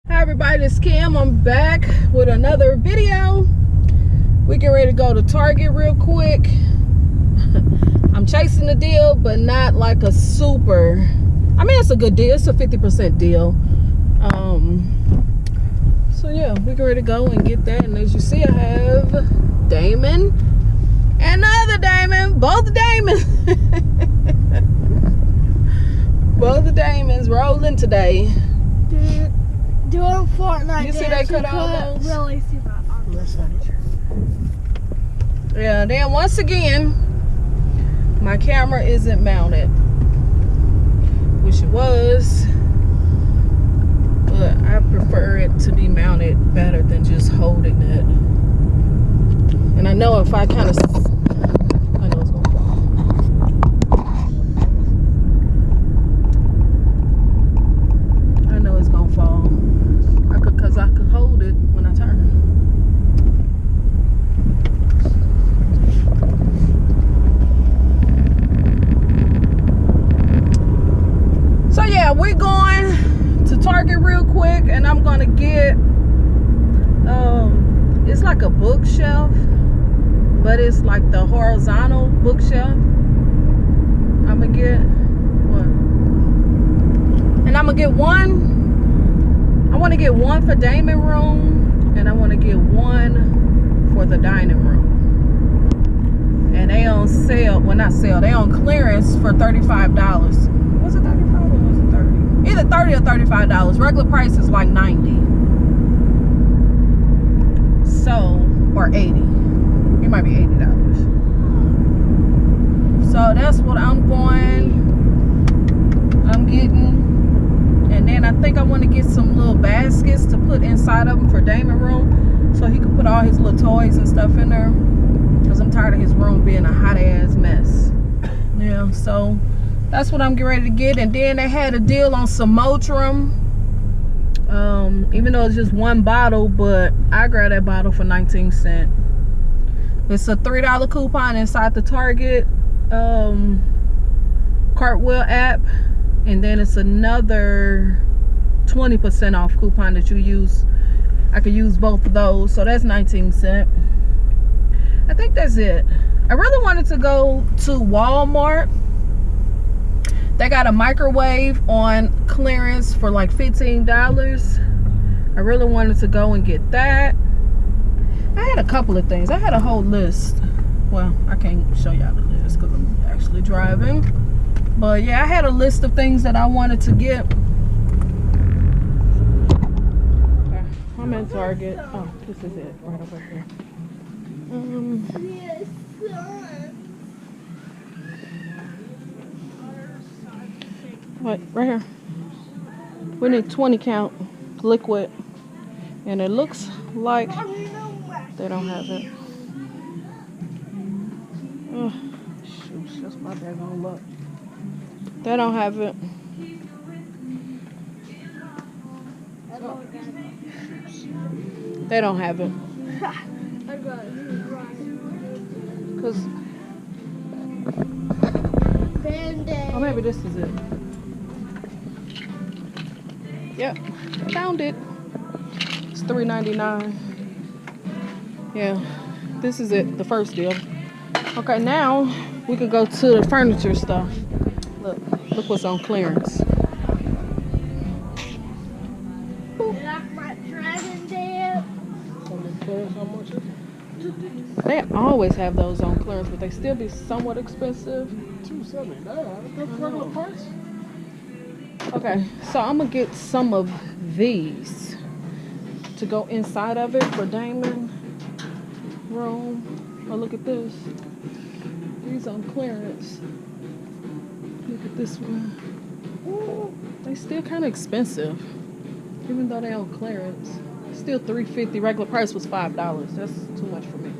Hi everybody, it's Kim. I'm back with another video. We get ready to go to Target real quick. I'm chasing the deal, but not like a super, I mean it's a good deal, it's a 50% deal. So yeah, we get ready to go and get that. And as you see, I have Damon and other Damon, both Damons. Both the Damons rolling today. Doing Fortnite. You see they cut all those? Really see that on this furniture. Yeah, then once again, my camera isn't mounted. Wish it was, but I prefer it to be mounted better than just holding it. And I know if I kind of, I know it's gonna fall. I know it's gonna fall. Because I could hold it when I turn. So yeah, we're going to Target real quick, and I'm gonna get it's like a bookshelf, but it's like the horizontal bookshelf. I'm gonna get what? And I'm gonna get one. I want to get one for Damon room, and I want to get one for the dining room. And they on sale, well not sale, they on clearance for $35. Was it 35 or was it 30? Either 30 or $35. Regular price is like 90. So, or 80. It might be $80. So that's what I'm getting. And then I think I want to get some little baskets to put inside of them for Damon room, so he can put all his little toys and stuff in there, because I'm tired of his room being a hot ass mess. Yeah, so that's what I'm getting ready to get. And then they had a deal on some Motrin, even though it's just one bottle, but I grabbed that bottle for 19 cents. It's a $3 coupon inside the Target Cartwheel app. And then it's another 20% off coupon that you use. I could use both of those. So that's 19 cents. I think that's it. I really wanted to go to Walmart. They got a microwave on clearance for like $15. I really wanted to go and get that. I had a couple of things. I had a whole list. Well, I can't show y'all the list because I'm actually driving. But yeah, I had a list of things that I wanted to get. Okay, I'm in Target. Oh, this is it, right over here. What? Right here. We need 20 count liquid, and it looks like they don't have it. Oh, shoot, that's my daggone luck. They don't have it. They don't have it. Cause oh, maybe this is it. Yep, found it. It's $3.99. Yeah, this is it. The first deal. Okay, now we can go to the furniture stuff. Look what's on clearance. They always have those on clearance, but they still be somewhat expensive. $279. That's regular price. Okay, so I'm gonna get some of these to go inside of it for Damon room. Oh, look at this. These on clearance. Look at this one. Ooh, they still kind of expensive, even though they're on clearance. Still $3.50. Regular price was $5. That's too much for me.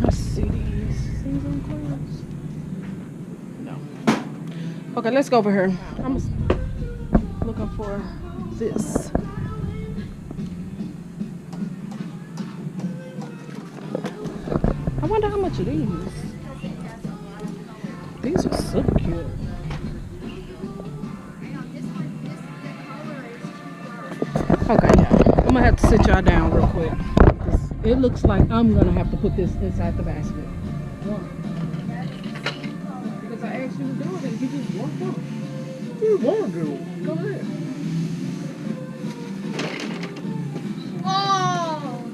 Let's see these things on clearance. No. Okay, let's go over here. I'm looking for this. I wonder how much are these. These are so cute. Okay, I'm gonna have to sit y'all down real quick. It looks like I'm gonna have to put this inside the basket. Because I asked you to do it and you just walked off. You want to do it? Go ahead. Oh!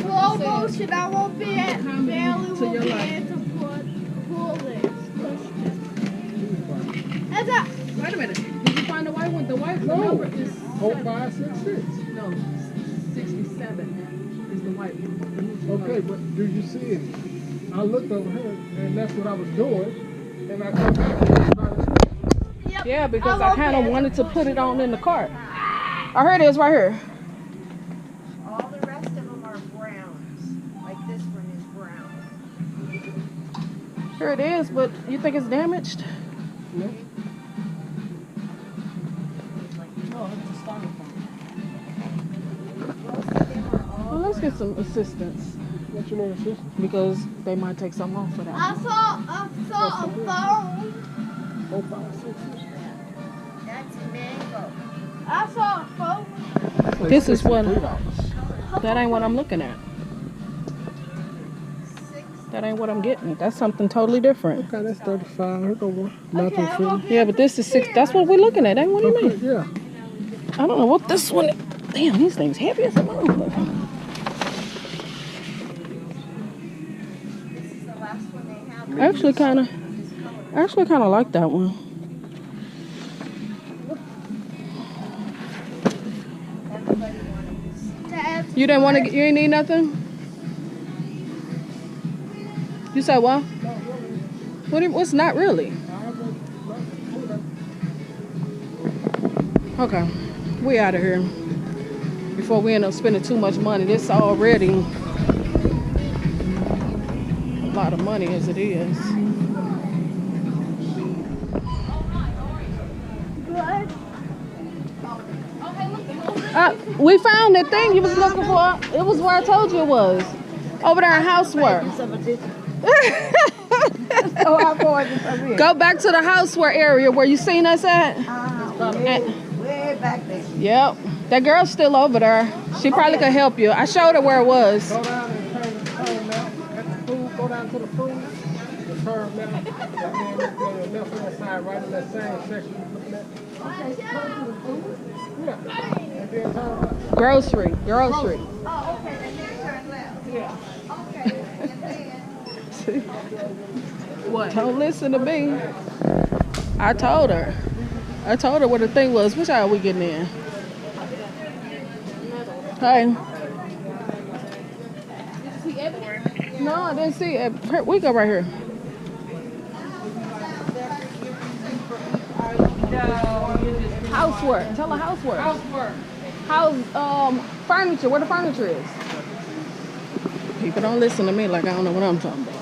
Slow motion, I won't be at barely won't be able to pull this. That's a Wait a minute. Did you find the white one? The white number is 0566. no 67 is the white one. Okay, but do you see it? I looked over here, and that's what I was doing, and I come back. Yep. Yeah, because I kind of wanted to put it on in the cart. Oh, here it is right here. All the rest of them are browns. Like this one is brown. Here it is, but you think it's damaged? No. Well, let's get some assistance What you know, assistant? because they might take something off for that. I saw a phone. 0566. That's mango. I saw a phone. This is what- $63. That ain't what I'm looking at. That ain't what I'm getting. That's something totally different. Okay, that's 35. Here go one. Not Okay, I'm too Yeah, but this is 6. That's what we're looking at. Ain't what do you mean? Yeah. I don't know what this one. Damn, these things heavy as a motherfucker. This is the last one they have. I actually kind of like that one. Everybody wanted this. Dad, You didn't want to. You ain't need nothing. You said what? What's not really? Okay, we out of here before we end up spending too much money. This already a lot of money as it is. good. We found the thing you was looking for. It was where I told you it was. Over there in housework. Go back to the houseware area where you seen us at. Way back there. Yep. That girl's still over there. She probably could help you. I showed her where it was. Go down and turn now. At the food, go down to the food. The turn now. And then look on the left hand side, right in that same section you're looking at. Yeah. And then turn left. Grocery. Oh, okay. And then turn left. Yeah. Okay. And then What? Don't listen to me. I told her what the thing was. Which aisle we getting in? Hey. No, I didn't see it. Here, we go right here. Housework. Tell her housework. House furniture. Where the furniture is. People don't listen to me like I don't know what I'm talking about.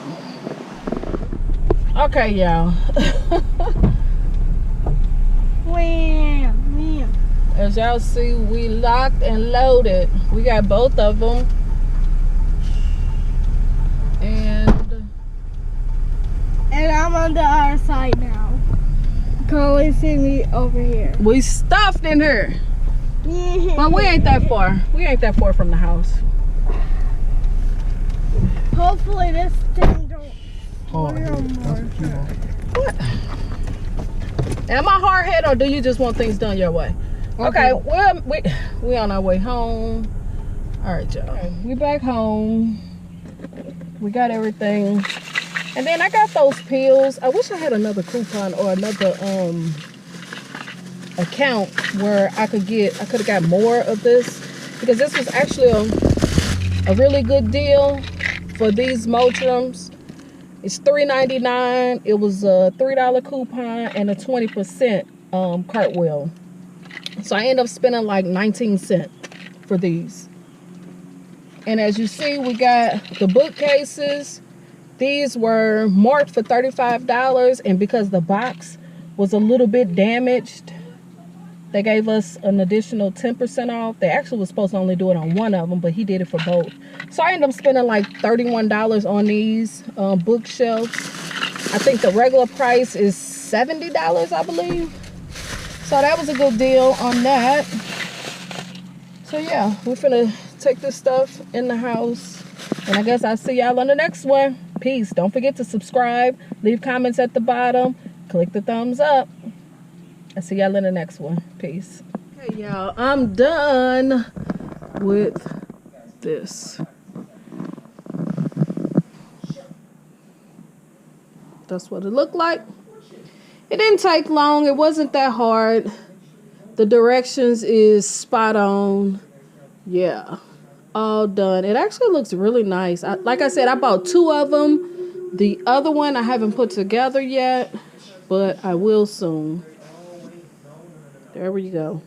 Okay, y'all. Wham. As y'all see, we locked and loaded. We got both of them. And I'm on the other side now. You can only see me over here. We stuffed in here. Yeah. But we ain't that far. We ain't that far from the house. Hopefully this thing don't Oh, spoil yeah. That's more. what you want. What? Am I hard headed or do you just want things done your way? Okay, well, we on our way home. All right, y'all. We back home. We got everything. And then I got those pills. I wish I had another coupon or another account where I could have got more of this, because this was actually a really good deal for these Motrums. It's $3.99. It was a $3 coupon and a 20% cartwheel. So I ended up spending like 19 cents for these. And as you see, we got the bookcases. These were marked for $35, and because the box was a little bit damaged, they gave us an additional 10% off. They actually was supposed to only do it on one of them, but he did it for both. So I ended up spending like $31 on these bookshelves. I think the regular price is $70, I believe. So that was a good deal on that. So yeah, we're finna take this stuff in the house. And I guess I'll see y'all on the next one. Peace. Don't forget to subscribe. Leave comments at the bottom. Click the thumbs up. I'll see y'all in the next one. Peace. Okay, y'all. I'm done with this. That's what it looked like. It didn't take long. It wasn't that hard. The directions is spot on. Yeah, all done. It actually looks really nice. Like I said, I bought 2 of them. The other one I haven't put together yet, but I will soon. There we go.